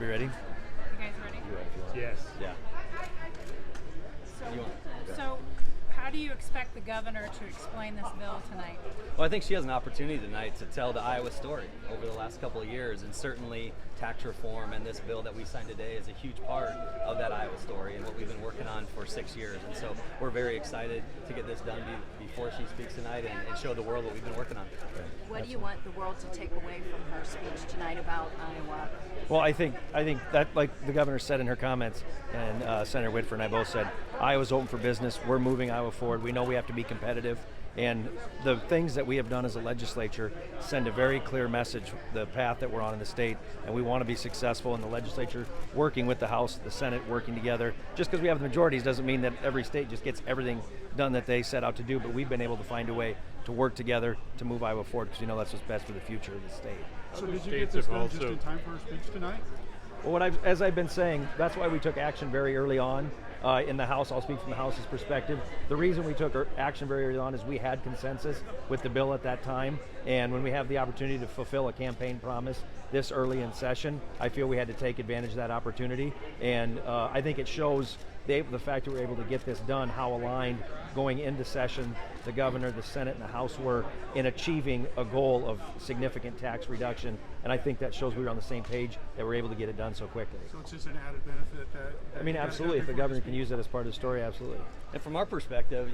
be ready? You guys ready? Yes. Yeah. So how do you expect the governor to explain this bill tonight? Well, I think she has an opportunity tonight to tell the Iowa story over the last couple of years, and certainly tax reform and this bill that we signed today is a huge part of that Iowa story and what we've been working on for 6 years. And so we're very excited to get this done before she speaks tonight and show the world what we've been working on. What do you want the world to take away from her speech tonight about Iowa? Well, I think that, like the governor said in her comments, and Senator Whitver and I both said, Iowa's open for business. We're moving Iowa forward. We know we have to be competitive. And the things that we have done as a legislature send a very clear message, the path that we're on in the state, and we want to be successful in the legislature, working with the House, the Senate, working together. Just because we have the majorities doesn't mean that every state just gets everything done that they set out to do, but we've been able to find a way to work together to move Iowa forward because we know that's what's best for the future of the state. So did you get this done just in time for her speech tonight? Well, as I've been saying, that's why we took action very early on in the House. I'll speak from the House's perspective. The reason we took action very early on is we had consensus with the bill at that time, and when we have the opportunity to fulfill a campaign promise this early in session, I feel we had to take advantage of that opportunity, and I think it shows the fact that we're able to get this done, how aligned going into session the governor, the Senate, and the House were in achieving a goal of significant tax reduction, and I think that shows we were on the same page, that we're able to get it done so quickly. So it's just an added benefit that I mean, absolutely. If the governor can use that as part of the story, absolutely. And from our perspective,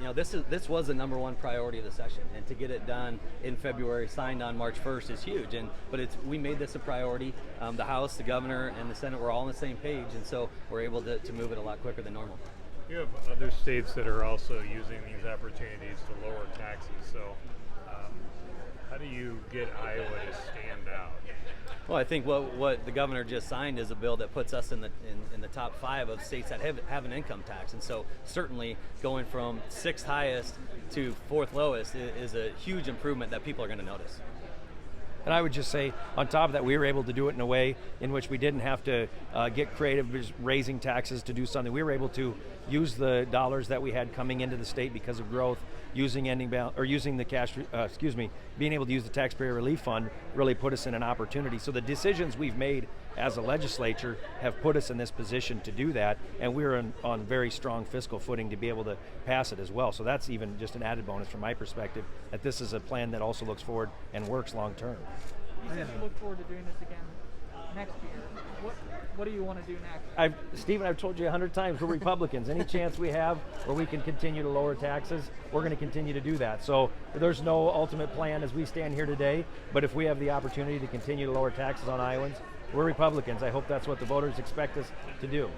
this was the number one priority of the session, and to get it done in February, signed on March 1st, is huge. But we made this a priority. The House, the governor, and the Senate were all on the same page, and so we're able to move it a lot quicker than normal. You have other states that are also using these opportunities to lower taxes. So how do you get Iowa to stand out? Well, I think what the governor just signed is a bill that puts us in the top 5 of states that have an income tax, and so certainly going from 6th highest to 4th lowest is a huge improvement that people are going to notice. And I would just say, on top of that, we were able to do it in a way in which we didn't have to get creative just raising taxes to do something. We were able to use the dollars that we had coming into the state because of growth, using the cash, being able to use the taxpayer relief fund really put us in an opportunity. So the decisions we've made as a legislature have put us in this position to do that, and we're on very strong fiscal footing to be able to pass it as well. So that's even just an added bonus from my perspective, that this is a plan that also looks forward and works long term. You said you look forward to doing this again next year. What do you want to do next? Stephen, I've told you 100 times, we're Republicans. Any chance we have where we can continue to lower taxes, we're going to continue to do that. So there's no ultimate plan as we stand here today, but if we have the opportunity to continue to lower taxes on Iowans, we're Republicans. I hope that's what the voters expect us to do.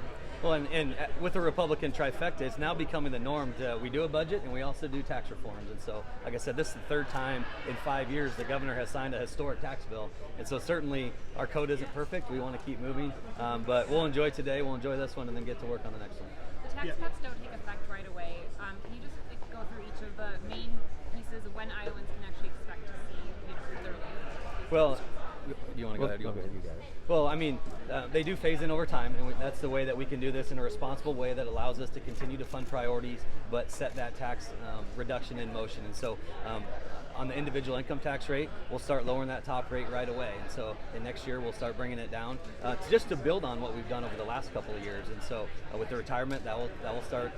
Well, and with the Republican trifecta, it's now becoming the norm. We do a budget and we also do tax reforms. And so, like I said, this is the 3rd time in 5 years the governor has signed a historic tax bill. And so certainly our code isn't perfect. We want to keep moving. But we'll enjoy today, we'll enjoy this one, and then get to work on the next one. The tax cuts don't take effect right away. Can you just go through each of the main pieces of when Iowans can actually expect to see their relief? Well, you want to go ahead? You got it. Well, I mean, they do phase in over time, and that's the way that we can do this in a responsible way that allows us to continue to fund priorities, but set that tax reduction in motion. And so on the individual income tax rate, we'll start lowering that top rate right away. And so next year, we'll start bringing it down just to build on what we've done over the last couple of years. And so with the retirement, that will start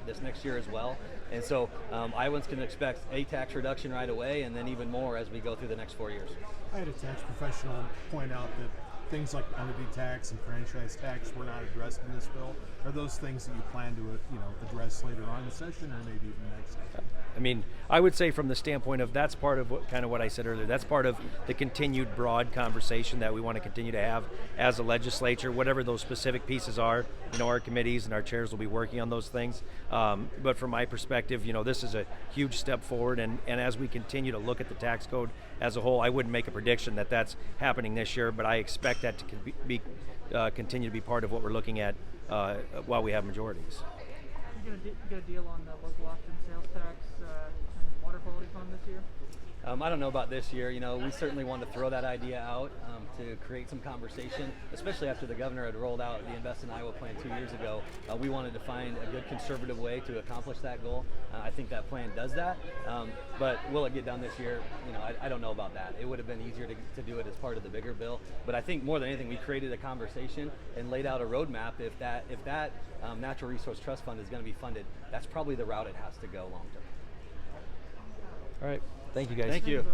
this next year as well. And so Iowans can expect a tax reduction right away, and then even more as we go through the next 4 years. I had a tax professional point out that things like entity tax and franchise tax were not addressed in this bill. Are those things that you plan to address later on in the session, or maybe even next session? I mean, I would say from the standpoint of that's part of what I said earlier. That's part of the continued broad conversation that we want to continue to have as a legislature, whatever those specific pieces are. Our committees and our chairs will be working on those things. But from my perspective, this is a huge step forward. And as we continue to look at the tax code as a whole, I wouldn't make a prediction that that's happening this year, but I expect that to continue to be part of what we're looking at while we have majorities. You get a deal on the local option sales tax and water quality fund this year? I don't know about this year. We certainly wanted to throw that idea out to create some conversation, especially after the governor had rolled out the Invest in Iowa plan 2 years ago. We wanted to find a good conservative way to accomplish that goal. I think that plan does that, but will it get done this year? I don't know about that. It would have been easier to do it as part of the bigger bill, but I think more than anything, we created a conversation and laid out a roadmap. If that natural resource trust fund is going to be funded, that's probably the route it has to go long term. All right. Thank you, guys. Thank you.